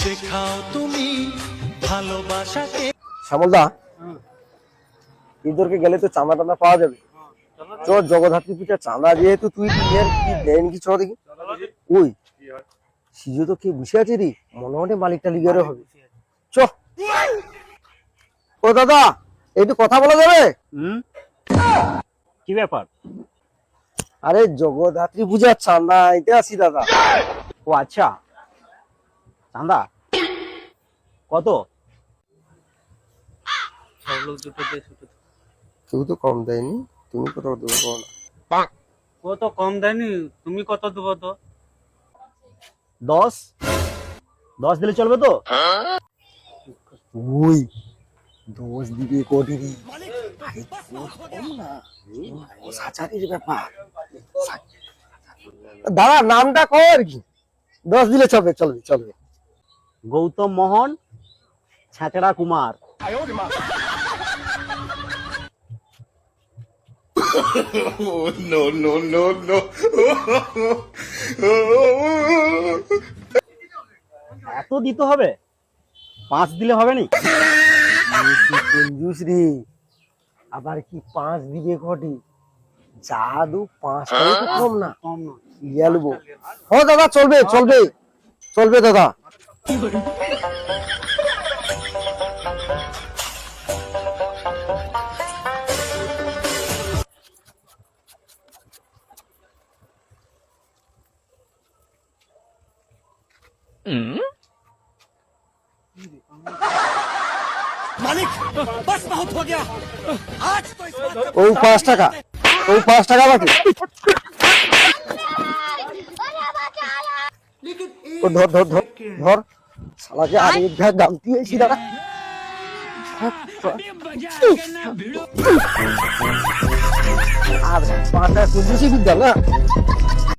শেখাও তুমি ভালোবাসাকে। শ্যামলদা, ইঁদুরকে গেলে তো চাঁদা টানা পাওয়া যাবে। চল জগদ্ধাত্রী পূজা চাঁদা যেহেতু তুই নিজের কি দেন কি চ দেখি। ওই সিজু তো কে বসে আছে রে, মনে মনে মালিকটা লিগারে হবে। চ। ও দাদা, একটু কথা বলা যাবে? কি ব্যাপার? আরে জগদ্ধাত্রী পূজার চাঁদা আইতে আসি দাদা। ও আচ্ছা, চাঁদা কত? কেউ তো কম দেয়নি, তুমি কত দেবো বলো না। ও তো কম দেয়নি, তুমি কত দেবো তো? 10 দিলে চলবে তো? ওই 10 দিবে কোটি রে। আরে কম না, 10,000-এর ব্যাপার। দাদা নামটা কর আর কি, 10 দিলে চলবে চলবে চলবে। গৌতম মোহন ছাঁচড়া Kumar. No no no no. এত দিতে হবে? 5 দিলে হবে নি? কঞ্জুস রে, আবার কি 5 দিবে কোটি? জাদু 5 টাকা তো কম না, কম না। লিয়ালবো। ও দাদা চলবে চলবে চলবে দাদা। ও 5 টাকা, ও 5 টাকা বাকি। ও ধর ধর ধর ধর, শালাকে আর এক ঘা গামতি হয়েছি দাদা। আর 5 টাকা কঞ্জুসি বিদ্যা না।